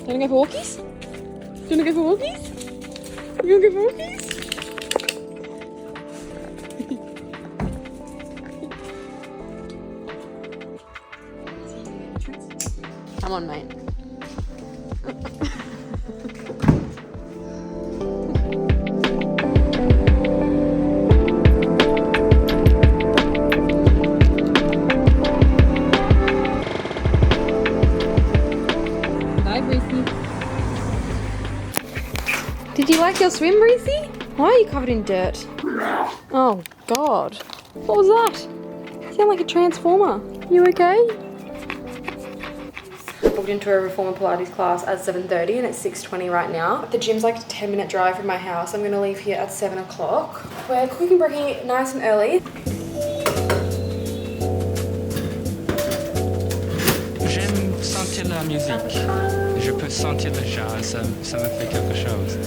You wanna go for walkies? You wanna go for walkies? You wanna go for walkies? Come on, mate. Bye, Breezy. Did you like your swim, Breezy? Why are you covered in dirt? Oh, God. What was that? You sound like a transformer. You okay? I booked into a reformer Pilates class at 7:30 and it's 6:20 right now. The gym's like a 10-minute drive from my house. I'm gonna leave here at 7 o'clock. We're cooking brekkie nice and early. J'aime sentir la musique. Je peux sentir le jazz, ça me fait quelque chose.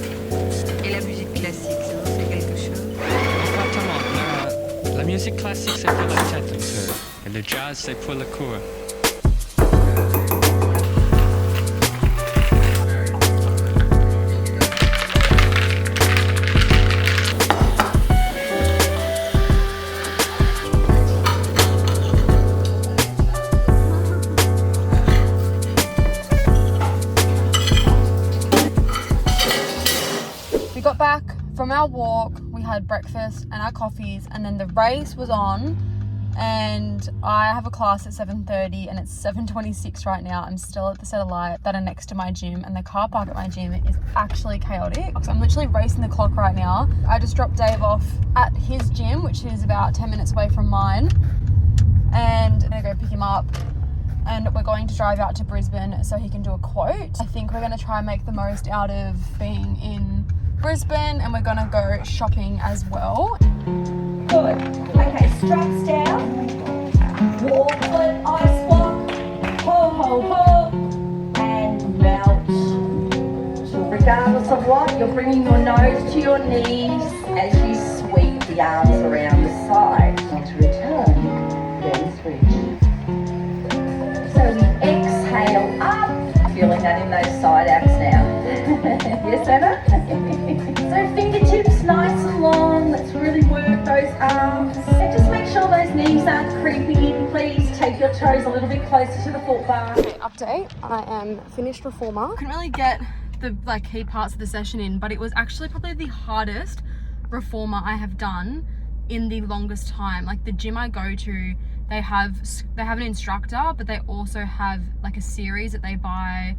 Et la musique classique, ça vous fait quelque chose? Exactement. La musique classique, c'est pour la tête un peu. Et le jazz, c'est pour le corps. We got back from our walk, we had breakfast and our coffees, and then the race was on, and I have a class at 7:30 and it's 7:26 right now. I'm still at the satellite that are next to my gym, and the car park at my gym is actually chaotic. So I'm literally racing the clock right now. I just dropped Dave off at his gym, which is about 10 minutes away from mine, and I'm gonna go pick him up. And we're going to drive out to Brisbane so he can do a quote. I think we're gonna try and make the most out of being in Brisbane, and we're gonna go shopping as well. Good. Okay, straps down. Wall foot, ice block. Ho, ho, ho. And melt. So regardless of what, you're bringing your nose to your knees as you sweep the arms around the side. To return, then switch. So we exhale up. Feeling that in those side abs now. Yes, Anna? So fingertips nice and long. Let's really work those arms. And just make sure those knees aren't creeping in. Please take your toes a little bit closer to the foot bar. Okay, update. I am finished reformer. Couldn't really get the key parts of the session in, but it was actually probably the hardest reformer I have done in the longest time. Like the gym I go to, they have an instructor, but they also have like a series that they buy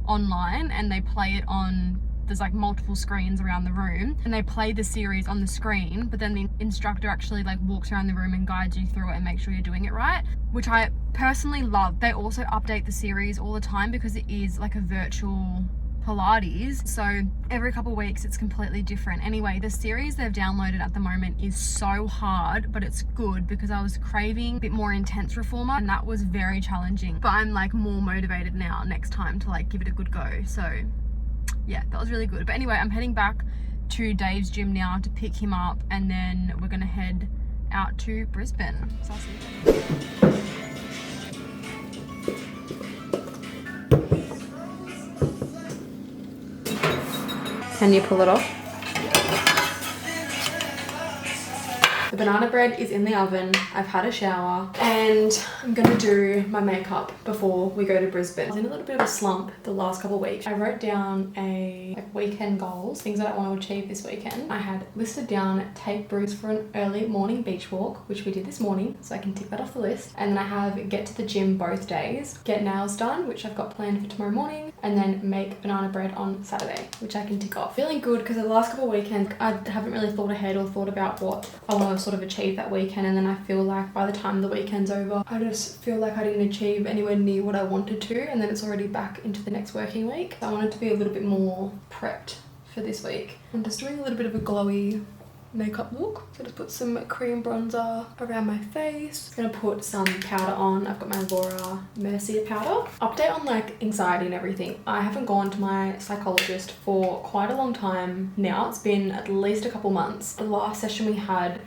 online, and they play it on, there's like multiple screens around the room, and they play the series on the screen, but then the instructor actually like walks around the room and guides you through it and makes sure you're doing it right, which I personally love. They also update the series all the time because it is like a virtual Pilates, so every couple of weeks it's completely different. Anyway, the series they've downloaded at the moment is so hard, but it's good because I was craving a bit more intense reformer, and that was very challenging, but I'm like more motivated now next time to like give it a good go. So yeah, that was really good. But anyway, I'm heading back to Dave's gym now to pick him up, and then we're gonna head out to Brisbane. So I'll see you then. Can you pull it off? The banana bread is in the oven. I've had a shower and I'm gonna do my makeup before we go to Brisbane. I was in a little bit of a slump the last couple of weeks. I wrote down weekend goals, things that I want to achieve this weekend. I had listed down take Bruce for an early morning beach walk, which we did this morning, so I can tick that off the list. And then I have get to the gym both days, get nails done, which I've got planned for tomorrow morning, and then make banana bread on Saturday, which I can tick off. Feeling good because the last couple of weekends I haven't really thought ahead or thought about what I want to sort of achieve that weekend, and then I feel like by the time the weekend's over I just feel like I didn't achieve anywhere near what I wanted to, and then it's already back into the next working week. So I wanted to be a little bit more prepped for this week. I'm just doing a little bit of a glowy makeup look. So just put some cream bronzer around my face. I'm gonna put some powder on. I've got my Laura Mercier powder. Update on like anxiety and everything. I haven't gone to my psychologist for quite a long time now. It's been at least a couple months. The last session we had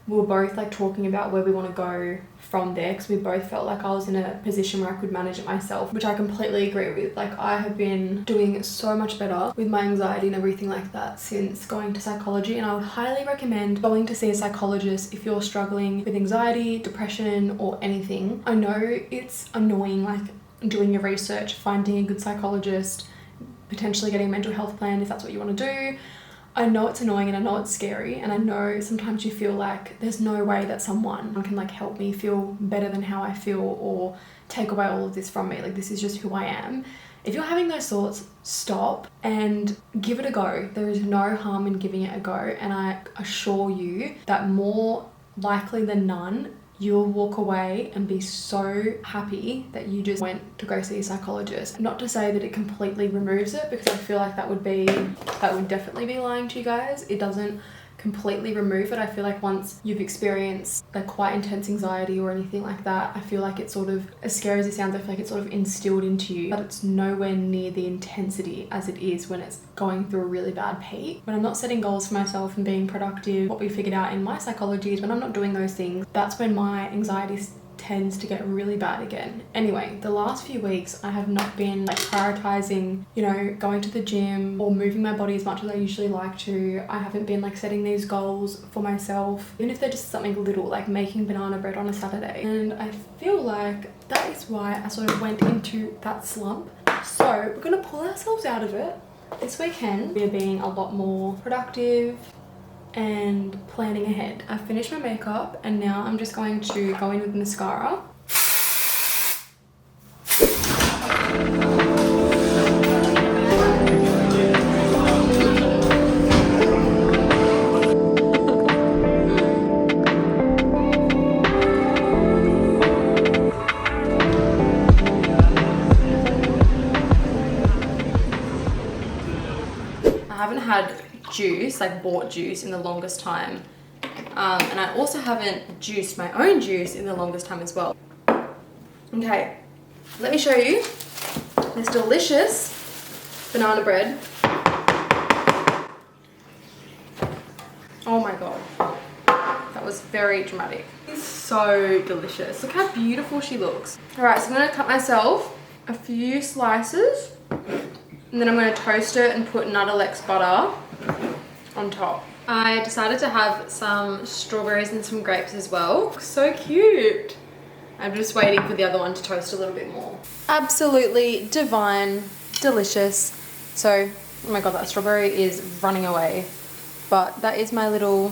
we were both like talking about where we want to go from there, because we both felt like I was in a position where I could manage it myself, which I completely agree with. Like, I have been doing so much better with my anxiety and everything like that since going to psychology, and I would highly recommend going to see a psychologist if you're struggling with anxiety, depression, or anything. I know it's annoying, like doing your research, finding a good psychologist, potentially getting a mental health plan if that's what you want to do. I know it's annoying and I know it's scary, and I know sometimes you feel like there's no way that someone can like help me feel better than how I feel or take away all of this from me. Like, this is just who I am. If you're having those thoughts, stop and give it a go. There is no harm in giving it a go, and I assure you that more likely than none, you'll walk away and be so happy that you just went to go see a psychologist. Not to say that it completely removes it, because I feel like that would definitely be lying to you guys. It doesn't completely remove it. I feel like once you've experienced like quite intense anxiety or anything like that, I feel like it's sort of, as scary as it sounds, I feel like it's sort of instilled into you, but it's nowhere near the intensity as it is when it's going through a really bad peak. When I'm not setting goals for myself and being productive, what we figured out in my psychology is when I'm not doing those things, that's when my anxiety tends to get really bad again. Anyway, the last few weeks I have not been like prioritizing, you know, going to the gym or moving my body as much as I usually like to. I haven't been like setting these goals for myself, even if they're just something little, like making banana bread on a Saturday. And I feel like that is why I sort of went into that slump. So we're gonna pull ourselves out of it this weekend. We're being a lot more productive and planning ahead. I've finished my makeup and now I'm just going to go in with mascara. I haven't had juice, like bought juice, in the longest time, and I also haven't juiced my own juice in the longest time as well. Okay, let me show you this delicious banana bread. Oh my god, that was very dramatic. It's so delicious. Look how beautiful she looks. All right, so I'm gonna cut myself a few slices, and then I'm gonna toast it and put Nuttalex butter on top. I decided to have some strawberries and some grapes as well. So cute. I'm just waiting for the other one to toast a little bit more. Absolutely divine, delicious. So, oh my god, that strawberry is running away. But that is my little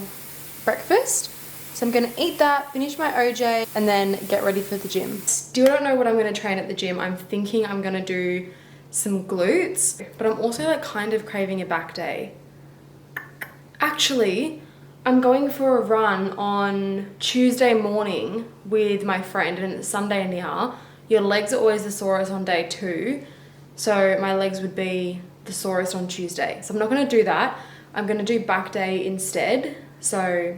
breakfast. So I'm gonna eat that, finish my OJ, and then get ready for the gym. Still don't know what I'm gonna train at the gym. I'm thinking I'm gonna do some glutes, but I'm also like kind of craving a back day. Actually, I'm going for a run on Tuesday morning with my friend, and it's Sunday now. Your legs are always the sorest on day 2, so my legs would be the sorest on Tuesday. So I'm not gonna do that. I'm gonna do back day instead. So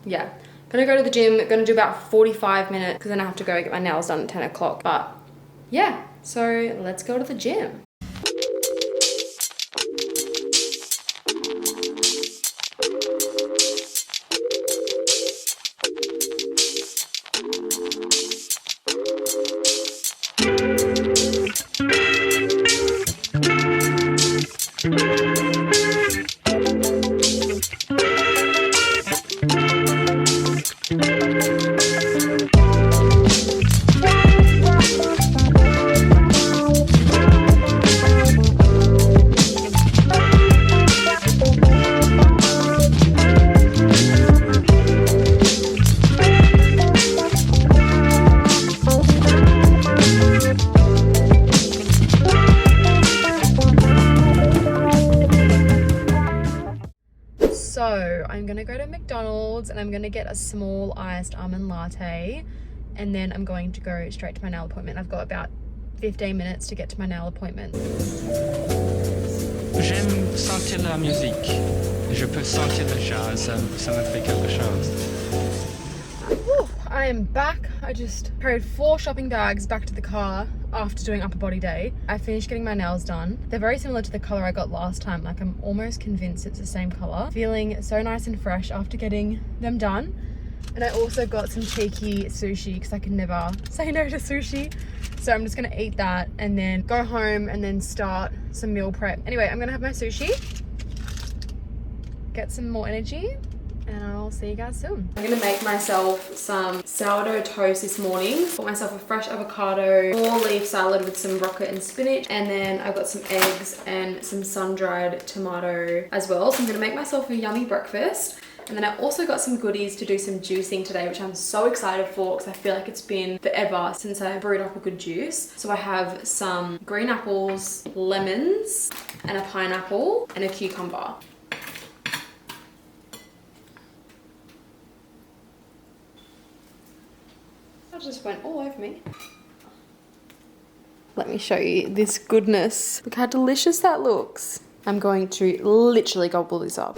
yeah, gonna go to the gym, gonna do about 45 minutes, because then I have to go get my nails done at 10 o'clock. But yeah, so let's go to the gym. So I'm gonna go to McDonald's and I'm gonna get a small iced almond latte, and then I'm going to go straight to my nail appointment. I've got about 15 minutes to get to my nail appointment. J'aime sentir la musique. Je peux sentir le jazz. Ça me fait quelque chose. Whew, I am back. I just carried 4 shopping bags back to the car after doing upper body day. I finished getting my nails done. They're very similar to the color I got last time. Like, I'm almost convinced it's the same color. Feeling so nice and fresh after getting them done. And I also got some cheeky sushi because I can never say no to sushi. So I'm just gonna eat that and then go home and then start some meal prep. Anyway, I'm gonna have my sushi, get some more energy, and I'll see you guys soon. I'm gonna make myself some sourdough toast this morning. Got myself a fresh avocado, 4-leaf salad with some broccoli and spinach, and then I've got some eggs and some sun-dried tomato as well. So I'm gonna make myself a yummy breakfast. And then I also got some goodies to do some juicing today, which I'm so excited for because I feel like it's been forever since I brewed up a good juice. So I have some green apples, lemons, and a pineapple, and a cucumber. That just went all over me. Let me show you this goodness. Look how delicious that looks. I'm going to literally gobble this up.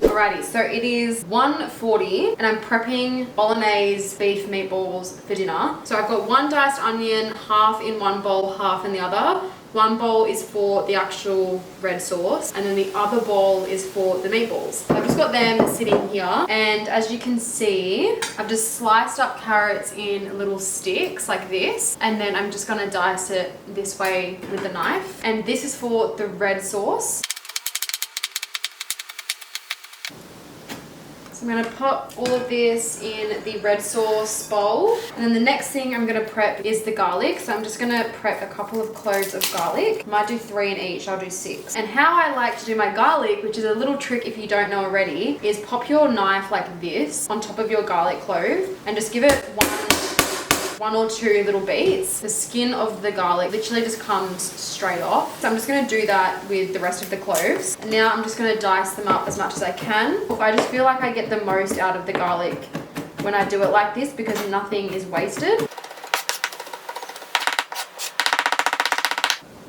Alrighty, so it is 1:40 and I'm prepping bolognese beef meatballs for dinner. So I've got one diced onion, half in one bowl, half in the other. One bowl is for the actual red sauce and then the other bowl is for the meatballs. So I've just got them sitting here, and as you can see, I've just sliced up carrots in little sticks like this, and then I'm just gonna dice it this way with the knife. And this is for the red sauce. So I'm gonna pop all of this in the red sauce bowl. And then the next thing I'm gonna prep is the garlic. So I'm just gonna prep a couple of cloves of garlic. Might do 3 in each, I'll do 6. And how I like to do my garlic, which is a little trick if you don't know already, is pop your knife like this on top of your garlic clove and just give it one or two little beats. The skin of the garlic literally just comes straight off. So I'm just gonna do that with the rest of the cloves. And now I'm just gonna dice them up as much as I can. I just feel like I get the most out of the garlic when I do it like this because nothing is wasted.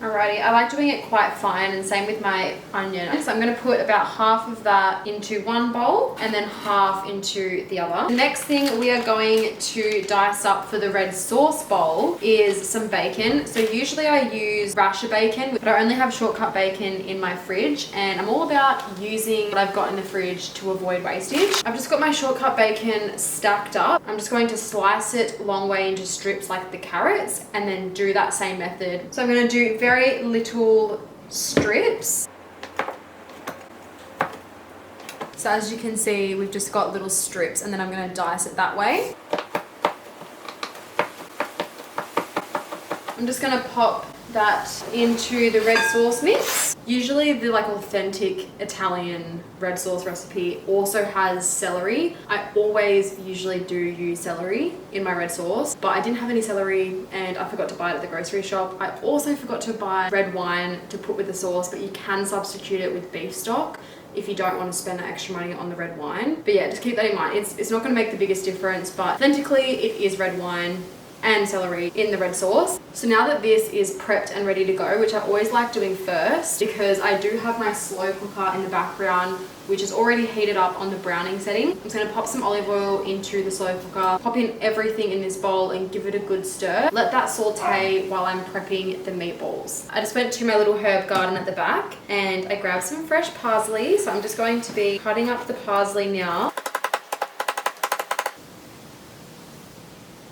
Alrighty, I like doing it quite fine, and same with my onion. So I'm going to put about half of that into one bowl and then half into the other. The next thing we are going to dice up for the red sauce bowl is some bacon. So usually I use rasher bacon, but I only have shortcut bacon in my fridge, and I'm all about using what I've got in the fridge to avoid wastage. I've just got my shortcut bacon stacked up. I'm just going to slice it long way into strips like the carrots and then do that same method. So I'm going to do very little strips. So as you can see, we've just got little strips, and then I'm going to dice it that way. I'm just going to pop that into the red sauce mix. Usually the like authentic Italian red sauce recipe also has celery. I always usually do use celery in my red sauce, but I didn't have any celery and I forgot to buy it at the grocery shop. I also forgot to buy red wine to put with the sauce, but you can substitute it with beef stock if you don't want to spend that extra money on the red wine. But yeah, just keep that in mind. It's not going to make the biggest difference, but authentically it is red wine and celery in the red sauce. So now that this is prepped and ready to go, which I always like doing first because I do have my slow cooker in the background which is already heated up on the browning setting. I'm just going to pop some olive oil into the slow cooker, pop in everything in this bowl and give it a good stir. Let that saute while I'm prepping the meatballs. I just went to my little herb garden at the back and I grabbed some fresh parsley, so I'm just going to be cutting up the parsley now.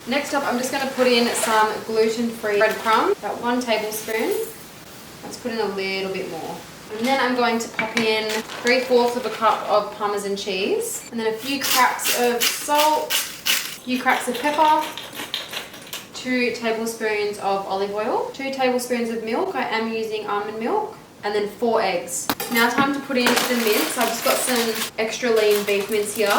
Next up, I'm just going to put in some gluten-free breadcrumbs, about 1 tablespoon. Let's put in a little bit more. And then I'm going to pop in 3/4 of a cup of Parmesan cheese, and then a few cracks of salt, a few cracks of pepper, 2 tablespoons of olive oil, 2 tablespoons of milk. I am using almond milk, and then 4 eggs. Now time to put in the mince. I've just got some extra lean beef mince here.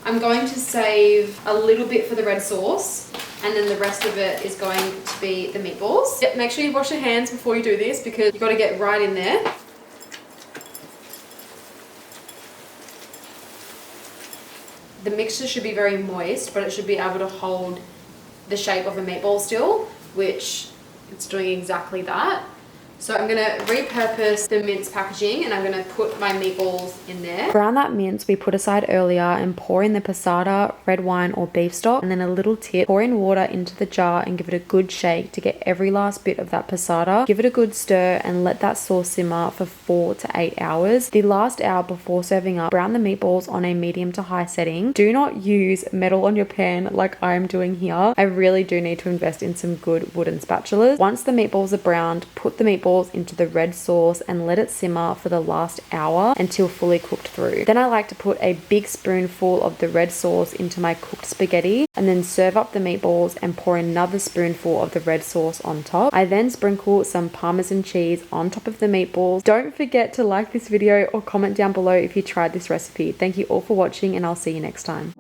I'm going to save a little bit for the red sauce, and then the rest of it is going to be the meatballs. Yep, make sure you wash your hands before you do this because you've got to get right in there. The mixture should be very moist, but it should be able to hold the shape of a meatball still, which it's doing exactly that. So I'm going to repurpose the mince packaging and I'm going to put my meatballs in there. Brown that mince we put aside earlier and pour in the passata, red wine or beef stock, and then a little tip, pour in water into the jar and give it a good shake to get every last bit of that passata. Give it a good stir and let that sauce simmer for 4 to 8 hours. The last hour before serving up, brown the meatballs on a medium to high setting. Do not use metal on your pan like I am doing here. I really do need to invest in some good wooden spatulas. Once the meatballs are browned, put the meatballs into the red sauce and let it simmer for the last hour until fully cooked through. Then I like to put a big spoonful of the red sauce into my cooked spaghetti and then serve up the meatballs and pour another spoonful of the red sauce on top. I then sprinkle some Parmesan cheese on top of the meatballs. Don't forget to like this video or comment down below if you tried this recipe. Thank you all for watching and I'll see you next time.